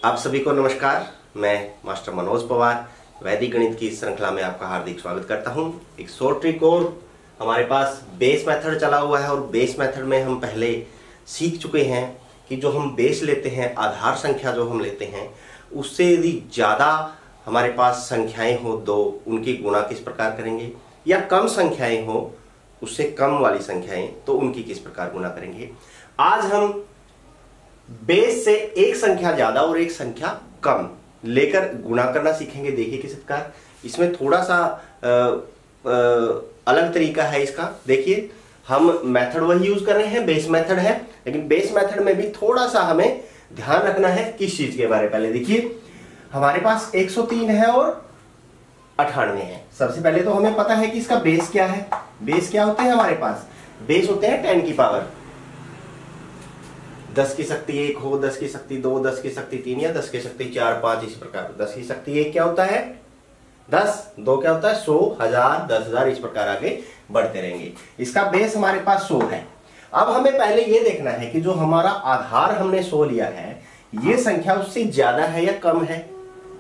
आप सभी को नमस्कार। मैं मास्टर मनोज पवार वैदिक गणित की श्रृंखला में आपका हार्दिक स्वागत करता हूं। एक शॉर्ट ट्रिक और हमारे पास बेस मेथड चला हुआ है और बेस मेथड में हम पहले सीख चुके हैं कि जो हम बेस लेते हैं, आधार संख्या जो हम लेते हैं, उससे यदि ज़्यादा हमारे पास संख्याएं हो दो, उनकी गुणा किस प्रकार करेंगे, या कम संख्याएं हो उससे कम वाली संख्याएं तो उनकी किस प्रकार गुणा करेंगे। आज हम बेस से एक संख्या ज्यादा और एक संख्या कम लेकर गुणा करना सीखेंगे। देखिए किस प्रकार, इसमें थोड़ा सा अलग तरीका है इसका। देखिए हम मेथड वही यूज कर रहे हैं, बेस मेथड है, लेकिन बेस मेथड में भी थोड़ा सा हमें ध्यान रखना है किस चीज के बारे में। पहले देखिए हमारे पास 103 है और 98 है। सबसे पहले तो हमें पता है कि इसका बेस क्या है। बेस क्या होते हैं हमारे पास? बेस होते हैं 10 की पावर 10 की शक्ति 1 हो, 10 की शक्ति 2, 10 की शक्ति 3 या 10 की शक्ति 4, 5 इस प्रकार। 10 की शक्ति 1 क्या होता है 10, 2 क्या होता है 100, 1000, 10,000 इस प्रकार आगे बढ़ते रहेंगे। इसका बेस हमारे पास 100 है। अब हमें पहले ये देखना है कि जो हमारा आधार हमने 100 लिया है, ये संख्या उससे ज्यादा है या कम है।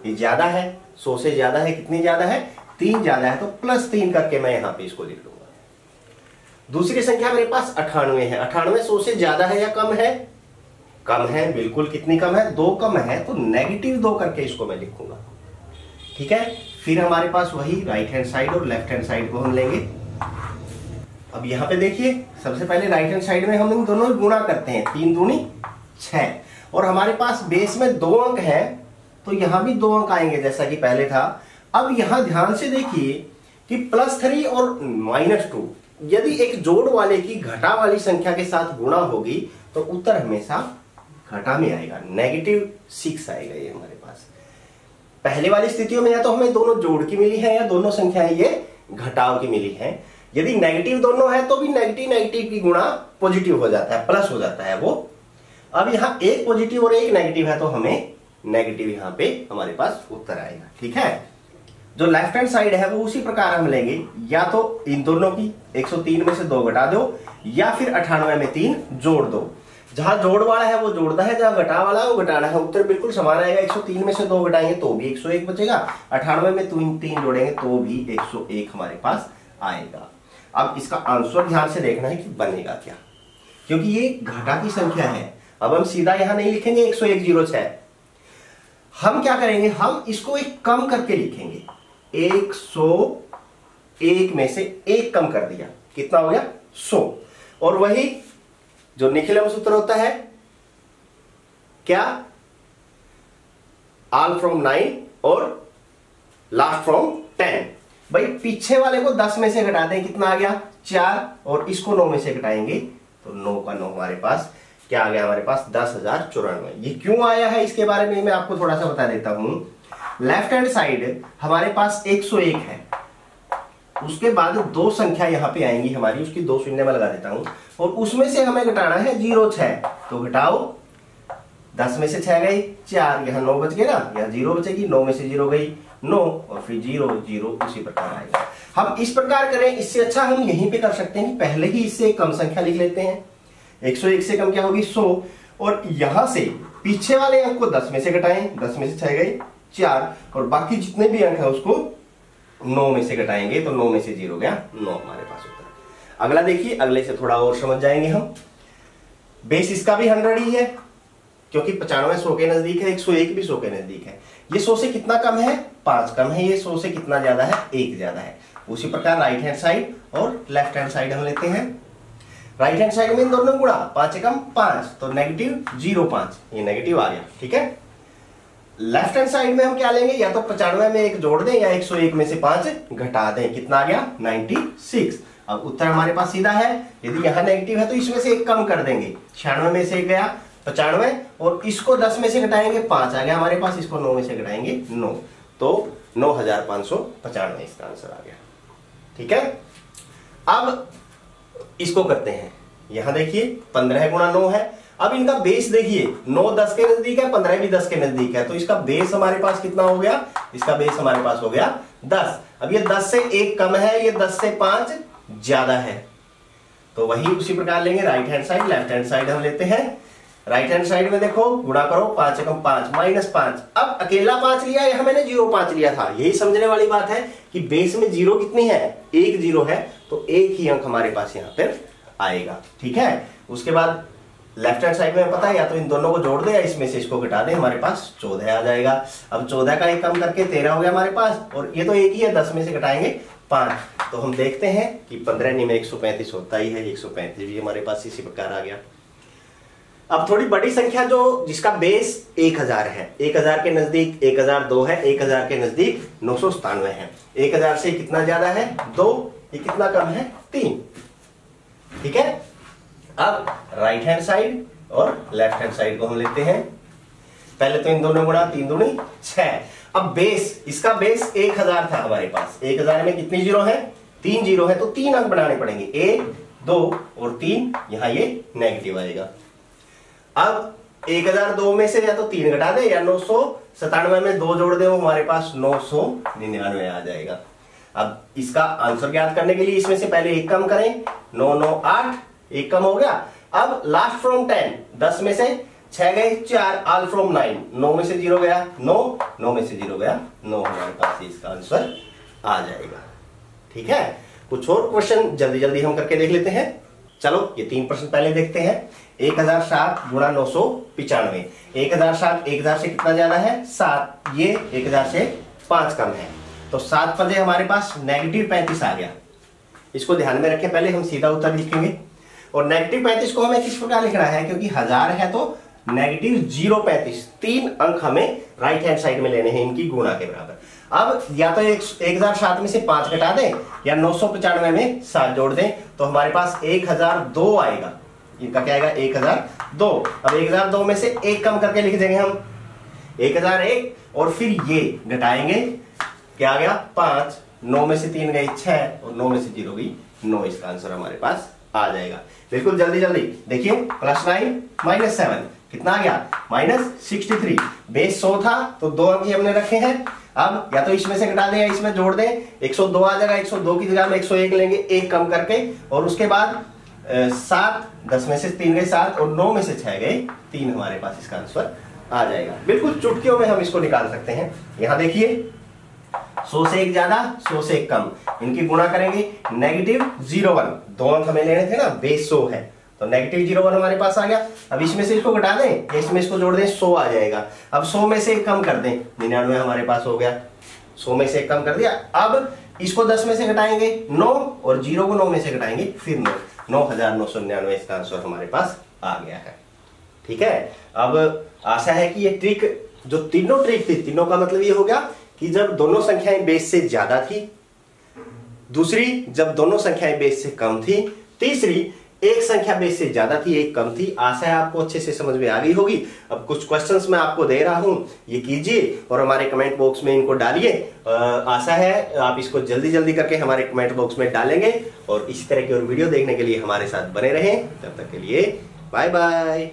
ये ज्यादा है, 100 से ज्यादा है। कितनी ज्यादा है? 3 ज्यादा है, तो +3 करके मैं यहां पे इसको लिख लूंगा। दूसरी संख्या मेरे पास 98 है। 98 100 से ज्यादा है या कम है? कम है, बिल्कुल। कितनी कम है? 2 कम है, तो -2 करके इसको मैं लिखूंगा। ठीक है। फिर हमारे पास वही राइट हैंड साइड और लेफ्ट हैंड साइड को हम लेंगे। अब यहां पे देखिए, सबसे पहले राइट हैंड साइड में हम इन दोनों गुणा करते हैं। 3 दूनी 6 और हमारे पास बेस में 2 अंक है, तो यहां भी 2 अंक आएंगे जैसा कि पहले था। अब यहां ध्यान से देखिए कि +3 और -2 यदि एक जोड़ वाले की घटा वाली संख्या के साथ गुणा होगी तो उत्तर हमेशा घटा में आएगा, -6 आएगा। ये हमारे पास पहले वाली स्थितियों में या तो हमें दोनों जोड़ की मिली है या दोनों संख्याएं ये घटाव की मिली है। यदि नेगेटिव दोनों है तो भी नेगेटिव की गुणा पॉजिटिव हो जाता है, प्लस हो जाता है वो। अब यहाँ एक पॉजिटिव और एक नेगेटिव है तो हमें नेगेटिव यहाँ पे हमारे पास उत्तर आएगा। ठीक है। जो लेफ्ट हैंड साइड है वो उसी प्रकार हम लेंगे, या तो इन दोनों की 103 में से 2 घटा दो या फिर 98 में 3 जोड़ दो। जहां जोड़ वाला है वो जोड़ना है, जहां घटा वाला है वो घटाना है। उत्तर बिल्कुल समान आएगा। 103 में से 2 घटाएंगे तो भी 101 बचेगा, 98 में 3 जोड़ेंगे तो भी 101 हमारे पास आएगा। अब इसका आंसर ध्यान से देखना है कि बनेगा क्या, क्योंकि ये घटा की संख्या है। अब हम सीधा यहां नहीं लिखेंगे 10106, हम क्या करेंगे, हम इसको एक कम करके लिखेंगे। 101 में से 1 कम कर दिया, कितना हो गया 100। और वही जो निखिलम सूत्र होता है क्या, ऑल फ्रॉम 9 और लास्ट फ्रॉम 10। भाई पीछे वाले को 10 में से घटा दें, कितना आ गया 4, और इसको 9 में से घटाएंगे तो 9 का 9 हमारे पास क्या आ गया, हमारे पास 10,094। ये क्यों आया है इसके बारे में मैं आपको थोड़ा सा बता देता हूं। लेफ्ट हैंड साइड हमारे पास 101 है, उसके बाद 2 संख्या यहां पे आएंगी हमारी, उसकी 2 शून्य में लगा देता हूं, और उसमें से हमें घटाना है 06। तो घटाओ, 10 में से 6 गई 4, यहां 9 बच गए ना, यहां 0 बचेगी, 9 में से 0 गई 9 और फिर 0 0 उसी प्रकार आएगा। हम इस प्रकार करें, इससे अच्छा हम यहीं पे कर सकते हैं कि पहले ही इससे कम संख्या लिख लेते हैं। 101 से कम क्या होगी 100, और यहां से पीछे वाले अंक को 10 में से घटाएं, 10 में से 6 गई 4, और बाकी जितने भी अंक है उसको 9 में से घटाएंगे तो 9 में से 0 गया 9 हमारे पास उत्तर। अगला देखिए, अगले से थोड़ा और समझ जाएंगे हम। बेस इसका भी 100 ही है, क्योंकि 95 100 के नजदीक है, 101 भी 100 के नजदीक है। ये 100 से कितना कम है 5 कम है, ये 100 से कितना ज्यादा है 1 ज्यादा है। उसी प्रकार राइट हैंड साइड और लेफ्ट हैंड साइड हम लेते हैं। राइट हैंड साइड में इन दोनों गुणा, 5 कम 5 तो -0.5, ये नेगेटिव आ गया। ठीक है। लेफ्ट हैंड साइड में हम क्या लेंगे, या तो 95 में 1 जोड़ दें या 101 में से 5 घटा दें, कितना आ गया 96। अब उत्तर हमारे पास सीधा है। यदि यहां नेगेटिव है तो इसमें से 1 कम कर देंगे, 96 में से 1 गया 95, और इसको 10 में से घटाएंगे 5 आ गया हमारे पास, इसको 9 में से घटाएंगे 9, तो 9595 इसका आंसर आ गया। ठीक है। अब इसको करते हैं, यहां देखिए 15 गुणा 9 है। अब इनका बेस देखिए, 9 10 के नजदीक है, 15 भी 10 के नजदीक है, तो इसका बेस हमारे पास कितना हो गया, इसका बेस हमारे पास हो गया 10। अब ये 10 से 1 कम है, ये 10 से 5 ज्यादा है, तो वही उसी प्रकार लेंगे। Right hand side left hand side हम लेते हैं। राइट हैंड साइड में देखो गुणा करो, 5 एकम 5 -5। अब अकेला 5 लिया, यहां मैंने 0.5 लिया था। यही समझने वाली बात है कि बेस में 0 कितनी है, 1 0 है, तो एक ही अंक हमारे पास यहां पर आएगा। ठीक है, उसके बाद लेफ्ट हैंड साइड में पता है या तो इन दोनों को जोड़ दे या इसमें से इसको घटा दे, हमारे पास 14 आ जाएगा। अब 14 का एक कम करके 13 हो गया हमारे पास, और ये तो एक ही है, 10 में से घटाएंगे 5, तो हम देखते हैं कि 15 में 135 होता ही है, 135 भी हमारे पास इसी प्रकार आ गया। अब थोड़ी बड़ी संख्या जो जिसका बेस 1000 है, 1000 के नजदीक 1002 है, 1000 के नजदीक 997 है। 1000 से कितना ज्यादा है, 2, ये कितना कम है, 3। ठीक है, अब राइट हैंड साइड और लेफ्ट हैंड साइड को हम लेते हैं। पहले तो इन दोनों गुणा, 3 दूनी 6। अब बेस, इसका बेस 1000 था हमारे पास। 1000 में कितनी जीरो है, 3 जीरो है, तो 3 अंक बनाने पड़ेंगे, 1 2 और 3, यहां ये नेगेटिव आएगा। अब 1002 में से या तो 3 घटा दे या 997 में 2 जोड़ दे, वो हमारे पास 999 आ जाएगा। अब इसका आंसर ज्ञात करने के लिए इसमें से पहले एक कम करें, 9 9 8, एक कम हो गया। अब लास्ट फ्रॉम 10, 10 में से 6 गए 4, ऑल फ्रॉम 9, 9 में से 0 गया 9, 9 में से 0 गया 9, हमारे पास इसका आंसर आ जाएगा। ठीक है, कुछ और क्वेश्चन जल्दी जल्दी हम करके देख लेते हैं। चलो ये 3 प्रश्न पहले देखते हैं। 1007 गुणा 995, 1007 1000 से कितना ज्यादा है, 7, ये 1000 से 5 कम है, तो 7 पंजे हमारे पास -35 आ गया। इसको ध्यान में रखें, पहले हम सीधा उत्तर लिखेंगे। और -35 को हमें किस प्रकार लिखना है, क्योंकि 1000 है तो -0.35, 3 अंक हमें राइट हैंड साइड में लेने हैं इनकी गुणा के बराबर। अब या तो 1007 में से 5 घटा दें या 995 में 7 जोड़ दें, तो हमारे पास 1002 आएगा। इनका क्या आएगा, 1002। अब 1002 में से एक कम करके लिख देंगे हम 1001, और फिर ये घटाएंगे, क्या आ गया 5, 9 में से 3 गई 6 और 9 में से 0 गई 9, इसका आंसर हमारे पास आ जाएगा। बिल्कुल जल्दी जल्दी देखिए, +9 -7 कितना आ गया, -63। बेस 100 था तो 2 अंक ही हमने रखे हैं। अब या तो इसमें से घटा दें या इसमें जोड़ दें, 102 आ जाएगा। 102 की जगह में 101 लेंगे, एक कम करके, और उसके बाद 7, 10 में से 3 गए 7 और 9 में से 6 गए 3, हमारे पास इसका आंसर आ जाएगा। बिल्कुल चुटकियों में हम इसको निकाल सकते हैं। यहां देखिए 100 से 1 ज्यादा, 100 से 1 कम, इनकी गुणा करेंगे, -01, 2 अंक हमें लेने थे ना, बेस 100 है तो -01 हमारे पास आ गया। अब इसमें से इसको घटा दें, इसमें इसको जोड़ दें, 100 आ जाएगा। अब 100 में से 1 कम कर दें, 99 हमारे पास हो गया। 100 में से 1 कम कर दिया। अब इसको 10 में से घटाएंगे 9, और 0 को 9 में से घटाएंगे फिर 9, 9999, इसका आंसर हमारे पास आ गया है। ठीक है, अब आशा है कि ये ट्रिक, जो तीनों ट्रिक थी, तीनों का मतलब ये हो गया कि जब दोनों संख्याएं बेस से ज्यादा थी, दूसरी जब दोनों संख्याएं बेस से कम थी, तीसरी एक संख्या बेस से ज्यादा थी एक कम थी। आशा है आपको अच्छे से समझ में आ गई होगी। अब कुछ क्वेश्चंस मैं आपको दे रहा हूं, ये कीजिए और हमारे कमेंट बॉक्स में इनको डालिए। आशा है आप इसको जल्दी जल्दी करके हमारे कमेंट बॉक्स में डालेंगे, और इसी तरह की और वीडियो देखने के लिए हमारे साथ बने रहें। तब तक के लिए बाय बाय।